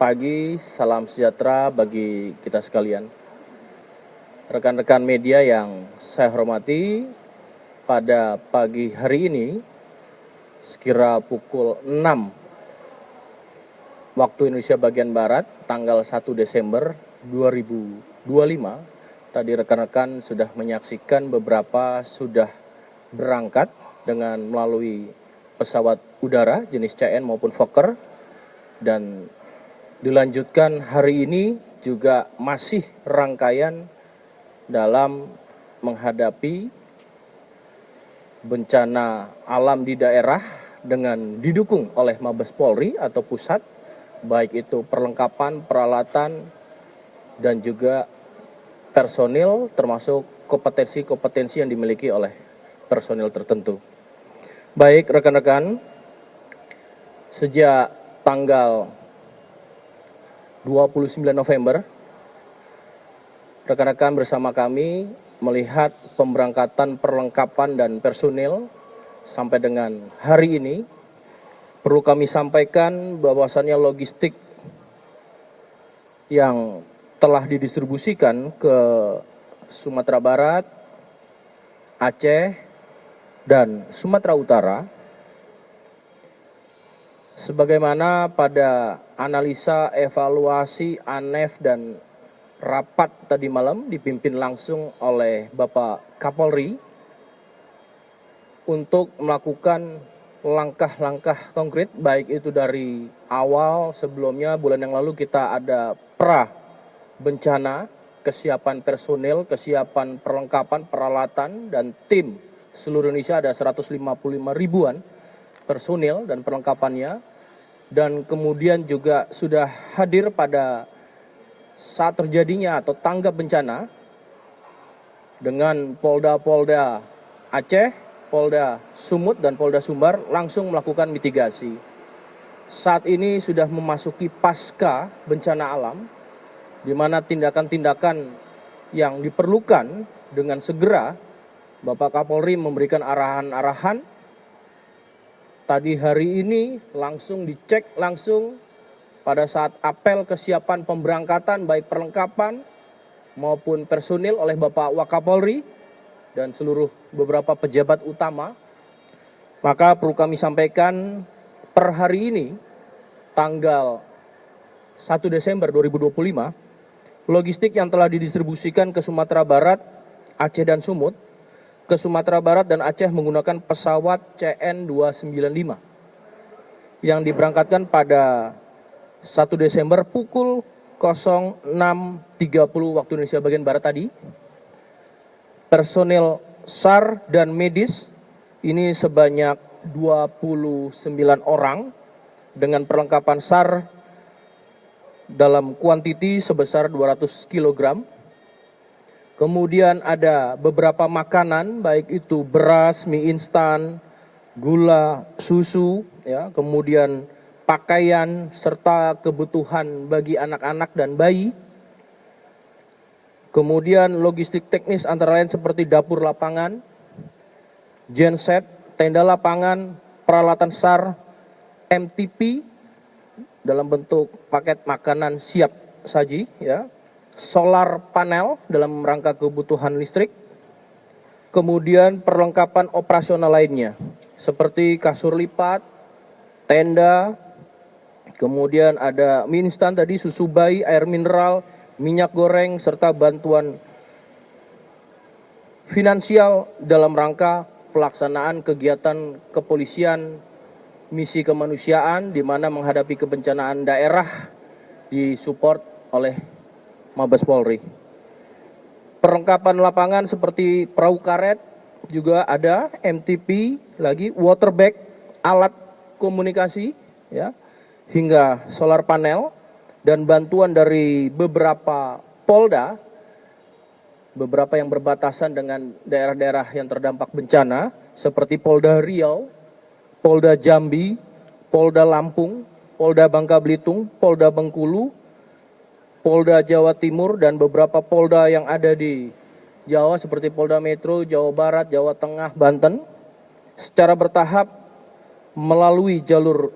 pagi, salam sejahtera bagi kita sekalian. Rekan-rekan media yang saya hormati, pada pagi hari ini, sekira pukul 6 waktu Indonesia bagian Barat, tanggal 1 Desember 2025, tadi rekan-rekan sudah menyaksikan beberapa sudah berangkat dengan melalui pesawat udara jenis CN maupun Fokker, dan dilanjutkan hari ini juga masih rangkaian dalam menghadapi bencana alam di daerah dengan didukung oleh Mabes Polri atau pusat, baik itu perlengkapan, peralatan, dan juga personil termasuk kompetensi-kompetensi yang dimiliki oleh personil tertentu. Baik rekan-rekan, sejak tanggal 29 November, rekan-rekan bersama kami melihat pemberangkatan perlengkapan dan personil sampai dengan hari ini. Perlu kami sampaikan bahwasannya logistik yang telah didistribusikan ke Sumatera Barat, Aceh, dan Sumatera Utara, sebagaimana pada analisa evaluasi ANEF dan rapat tadi malam dipimpin langsung oleh Bapak Kapolri untuk melakukan langkah-langkah konkret, baik itu dari awal sebelumnya bulan yang lalu kita ada pra bencana, kesiapan personil, kesiapan perlengkapan, peralatan, dan tim seluruh Indonesia ada 155 ribuan personil dan perlengkapannya, dan kemudian juga sudah hadir pada saat terjadinya atau tanggap bencana dengan Polda Aceh, Polda Sumut, dan Polda Sumbar langsung melakukan mitigasi. Saat ini sudah memasuki pasca bencana alam, di mana tindakan-tindakan yang diperlukan dengan segera Bapak Kapolri memberikan arahan-arahan. Tadi hari ini langsung dicek langsung pada saat apel kesiapan pemberangkatan baik perlengkapan maupun personil oleh Bapak Wakapolri dan seluruh beberapa pejabat utama. Maka perlu kami sampaikan per hari ini tanggal 1 Desember 2025, logistik yang telah didistribusikan ke Sumatera Barat, Aceh, dan Sumut. Ke Sumatera Barat dan Aceh menggunakan pesawat CN295 yang diberangkatkan pada 1 Desember pukul 06.30 waktu Indonesia bagian Barat tadi. Personil SAR dan medis ini sebanyak 29 orang dengan perlengkapan SAR dalam kuantiti sebesar 200 kg. Kemudian ada beberapa makanan, baik itu beras, mie instan, gula, susu, ya, kemudian pakaian, serta kebutuhan bagi anak-anak dan bayi. Kemudian logistik teknis antara lain seperti dapur lapangan, genset, tenda lapangan, peralatan SAR, MTP dalam bentuk paket makanan siap saji, ya, solar panel dalam rangka kebutuhan listrik, kemudian perlengkapan operasional lainnya seperti kasur lipat, tenda, kemudian ada mie instan tadi, susu bayi, air mineral, minyak goreng, serta bantuan finansial dalam rangka pelaksanaan kegiatan kepolisian misi kemanusiaan di mana menghadapi kebencanaan daerah disupport oleh Mabes Polri. Perlengkapan lapangan seperti perahu karet juga ada, MTP lagi, water bag, alat komunikasi, ya, hingga solar panel, dan bantuan dari beberapa Polda, beberapa yang berbatasan dengan daerah-daerah yang terdampak bencana seperti Polda Riau, Polda Jambi, Polda Lampung, Polda Bangka Belitung, Polda Bengkulu, Polda Jawa Timur, dan beberapa Polda yang ada di Jawa seperti Polda Metro, Jawa Barat, Jawa Tengah, Banten, secara bertahap melalui jalur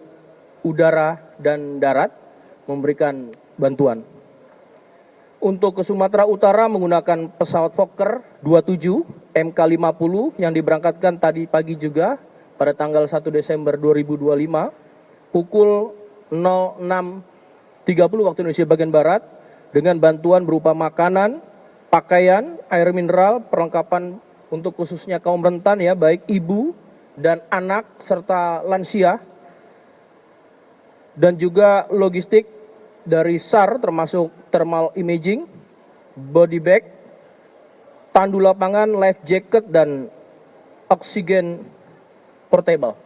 udara dan darat memberikan bantuan. Untuk ke Sumatera Utara menggunakan pesawat Fokker 27 MK50 yang diberangkatkan tadi pagi juga pada tanggal 1 Desember 2025 pukul 06.30 waktu Indonesia bagian Barat dengan bantuan berupa makanan, pakaian, air mineral, perlengkapan untuk khususnya kaum rentan ya, baik ibu dan anak serta lansia, dan juga logistik dari SAR termasuk thermal imaging, body bag, tandu lapangan, life jacket, dan oksigen portable.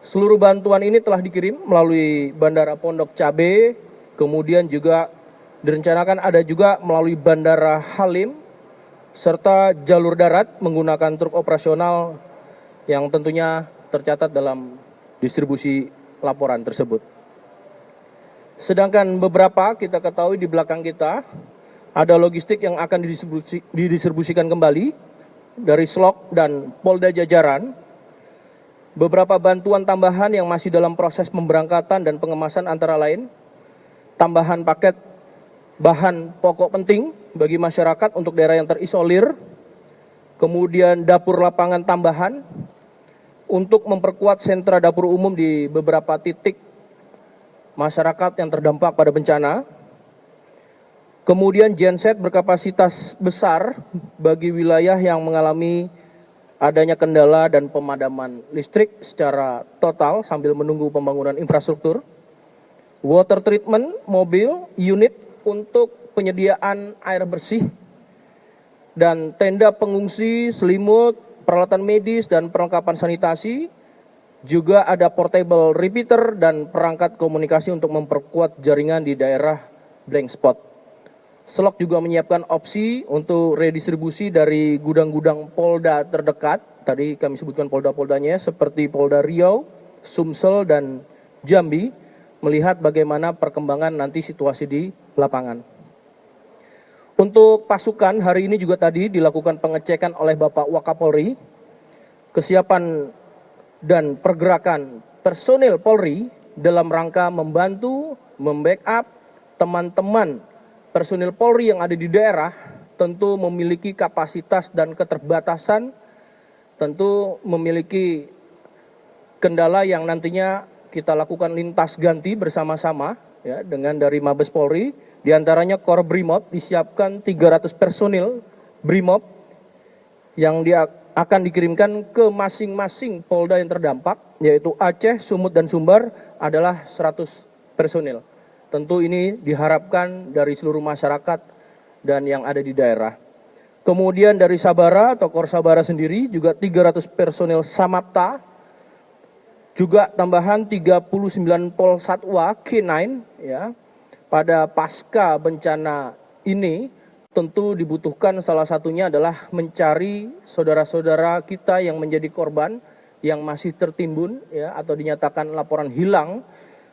Seluruh bantuan ini telah dikirim melalui Bandara Pondok Cabe, kemudian juga direncanakan ada juga melalui Bandara Halim, serta jalur darat menggunakan truk operasional yang tentunya tercatat dalam distribusi laporan tersebut. Sedangkan beberapa kita ketahui di belakang kita ada logistik yang akan didistribusikan kembali dari Slok dan Polda Jajaran. Beberapa bantuan tambahan yang masih dalam proses pemberangkatan dan pengemasan antara lain tambahan paket bahan pokok penting bagi masyarakat untuk daerah yang terisolir, kemudian dapur lapangan tambahan untuk memperkuat sentra dapur umum di beberapa titik masyarakat yang terdampak pada bencana. Kemudian genset berkapasitas besar bagi wilayah yang mengalami adanya kendala dan pemadaman listrik secara total sambil menunggu pembangunan infrastruktur. Water treatment mobil unit untuk penyediaan air bersih dan tenda pengungsi, selimut, peralatan medis dan perlengkapan sanitasi. Juga ada portable repeater dan perangkat komunikasi untuk memperkuat jaringan di daerah blank spot. Slok juga menyiapkan opsi untuk redistribusi dari gudang-gudang Polda terdekat. Tadi kami sebutkan Polda-Poldanya seperti Polda Riau, Sumsel, dan Jambi, melihat bagaimana perkembangan nanti situasi di lapangan. Untuk pasukan, hari ini juga tadi dilakukan pengecekan oleh Bapak Wakapolri, kesiapan dan pergerakan personil Polri dalam rangka membantu, membackup teman-teman personil Polri yang ada di daerah, tentu memiliki kapasitas dan keterbatasan, tentu memiliki kendala yang nantinya kita lakukan lintas ganti bersama-sama ya, dengan dari Mabes Polri, diantaranya Kor Brimob disiapkan 300 personil Brimob yang akan dikirimkan ke masing-masing Polda yang terdampak, yaitu Aceh, Sumut, dan Sumbar adalah 100 personil. Tentu ini diharapkan dari seluruh masyarakat dan yang ada di daerah. Kemudian dari Sabara atau Kor Sabara sendiri juga 300 personil Samapta, juga tambahan 39 Polsatwa K9 ya. Pada pasca bencana ini tentu dibutuhkan salah satunya adalah mencari saudara-saudara kita yang menjadi korban yang masih tertimbun ya atau dinyatakan laporan hilang,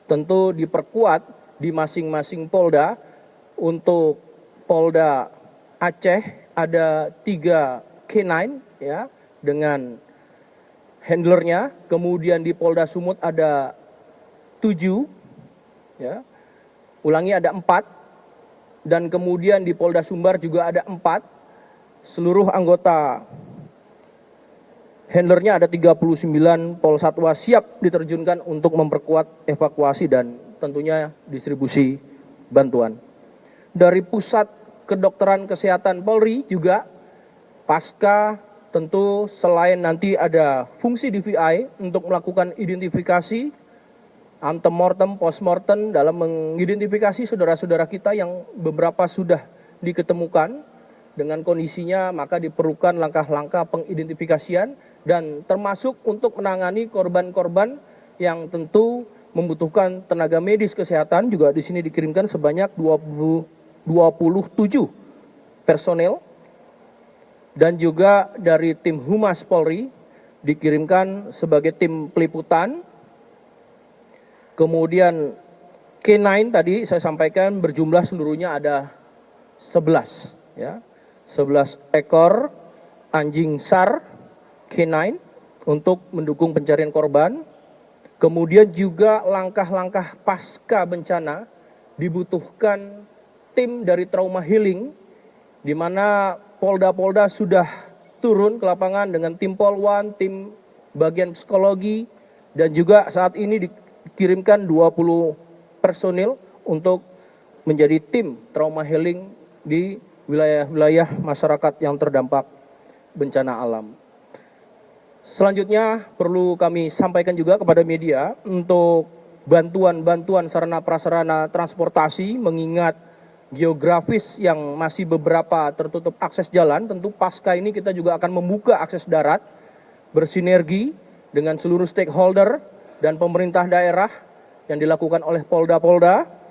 tentu diperkuat di masing-masing Polda. Untuk Polda Aceh ada 3 K9 ya dengan handlernya, kemudian di Polda Sumut ada 7 ya. Ulangi ada 4. Dan kemudian di Polda Sumbar juga ada 4, seluruh anggota handlernya ada 39 Polsatwa siap diterjunkan untuk memperkuat evakuasi dan tentunya distribusi bantuan. Dari Pusat Kedokteran Kesehatan Polri juga pasca tentu selain nanti ada fungsi DVI untuk melakukan identifikasi antemortem, postmortem dalam mengidentifikasi saudara-saudara kita yang beberapa sudah diketemukan dengan kondisinya, maka diperlukan langkah-langkah pengidentifikasian dan termasuk untuk menangani korban-korban yang tentu membutuhkan tenaga medis kesehatan. Juga di sini dikirimkan sebanyak 27 personel dan juga dari tim Humas Polri dikirimkan sebagai tim peliputan. Kemudian K9 tadi saya sampaikan berjumlah seluruhnya ada 11 ya. 11 ekor anjing SAR K9 untuk mendukung pencarian korban. Kemudian juga langkah-langkah pasca bencana dibutuhkan tim dari trauma healing, di mana Polda-Polda sudah turun ke lapangan dengan tim Polwan, tim bagian psikologi, dan juga saat ini dikirimkan 20 personil untuk menjadi tim trauma healing di wilayah-wilayah masyarakat yang terdampak bencana alam. Selanjutnya perlu kami sampaikan juga kepada media untuk bantuan sarana prasarana transportasi, mengingat geografis yang masih beberapa tertutup akses jalan. Tentu pasca ini kita juga akan membuka akses darat bersinergi dengan seluruh stakeholder dan pemerintah daerah yang dilakukan oleh Polda-Polda.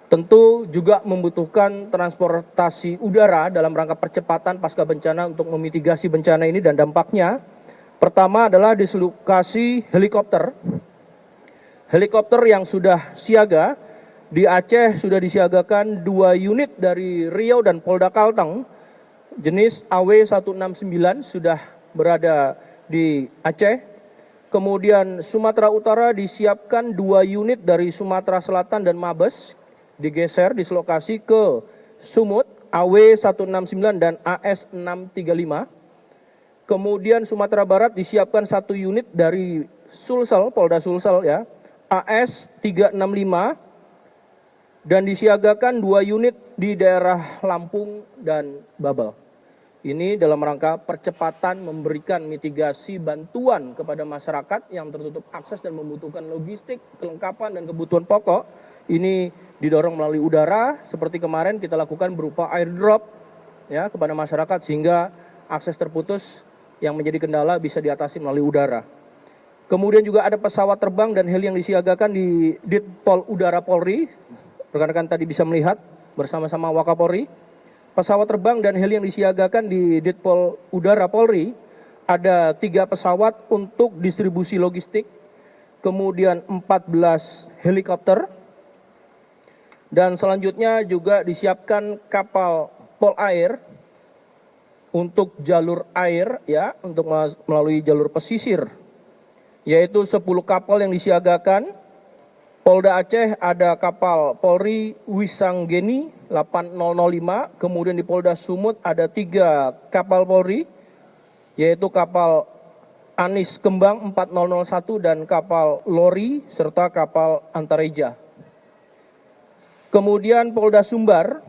Tentu juga membutuhkan transportasi udara dalam rangka percepatan pasca bencana untuk memitigasi bencana ini dan dampaknya. Pertama adalah dislokasi helikopter. Helikopter yang sudah siaga di Aceh sudah disiagakan 2 unit dari Riau dan Polda Kalteng jenis AW169 sudah berada di Aceh. Kemudian Sumatera Utara disiapkan 2 unit dari Sumatera Selatan dan Mabes digeser dislokasi ke Sumut AW169 dan AS635. Kemudian Sumatera Barat disiapkan 1 unit dari Sulsel, Polda Sulsel ya, AS365 dan disiagakan 2 unit di daerah Lampung dan Babel. Ini dalam rangka percepatan memberikan mitigasi bantuan kepada masyarakat yang tertutup akses dan membutuhkan logistik, kelengkapan dan kebutuhan pokok. Ini didorong melalui udara seperti kemarin kita lakukan berupa airdrop ya kepada masyarakat sehingga akses terputus yang menjadi kendala bisa diatasi melalui udara. Kemudian juga ada pesawat terbang dan heli yang disiagakan di Ditpol Udara Polri. Rekan-rekan tadi bisa melihat bersama-sama Wakapolri. Pesawat terbang dan heli yang disiagakan di Ditpol Udara Polri ada 3 pesawat untuk distribusi logistik, kemudian 14 helikopter, dan selanjutnya juga disiapkan kapal Polair untuk jalur air ya, untuk melalui jalur pesisir, yaitu 10 kapal yang disiagakan. Polda Aceh ada kapal Polri Wisanggeni 8005, kemudian di Polda Sumut ada 3 kapal Polri, yaitu kapal Anis Kembang 4001 dan kapal Lori serta kapal Antareja. Kemudian Polda Sumbar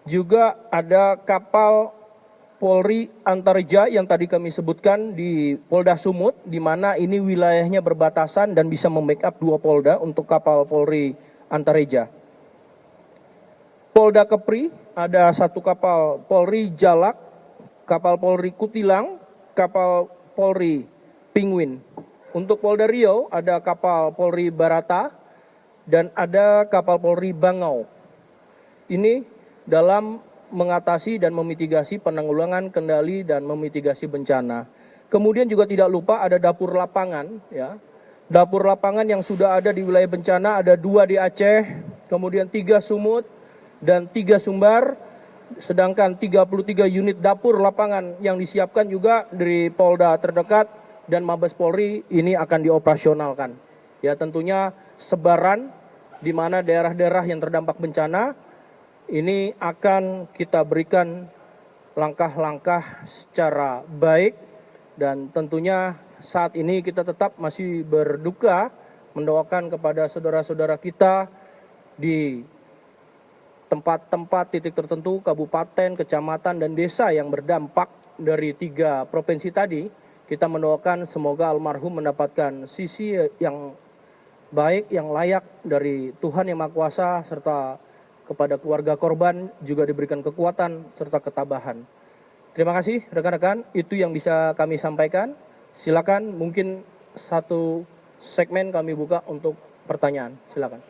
juga ada kapal Polri Antareja yang tadi kami sebutkan di Polda Sumut, di mana ini wilayahnya berbatasan dan bisa membackup 2 Polda untuk kapal Polri Antareja. Polda Kepri ada 1 kapal Polri Jalak, kapal Polri Kutilang, kapal Polri Penguin. Untuk Polda Riau ada kapal Polri Barata dan ada kapal Polri Bangau. Ini dalam mengatasi dan memitigasi penanggulangan, kendali dan memitigasi bencana. Kemudian juga tidak lupa ada dapur lapangan ya. Dapur lapangan yang sudah ada di wilayah bencana ada 2 di Aceh, kemudian 3 Sumut dan 3 Sumbar, sedangkan 33 unit dapur lapangan yang disiapkan juga dari Polda terdekat dan Mabes Polri ini akan dioperasionalkan. Ya tentunya sebaran di mana daerah-daerah yang terdampak bencana ini akan kita berikan langkah-langkah secara baik dan tentunya saat ini kita tetap masih berduka mendoakan kepada saudara-saudara kita di tempat-tempat titik tertentu, kabupaten, kecamatan, dan desa yang berdampak dari 3 provinsi tadi. Kita mendoakan semoga almarhum mendapatkan sisi yang baik, yang layak dari Tuhan Yang Maha Kuasa, serta kepada keluarga korban juga diberikan kekuatan serta ketabahan. Terima kasih rekan-rekan, itu yang bisa kami sampaikan. Silakan mungkin 1 segmen kami buka untuk pertanyaan, silakan.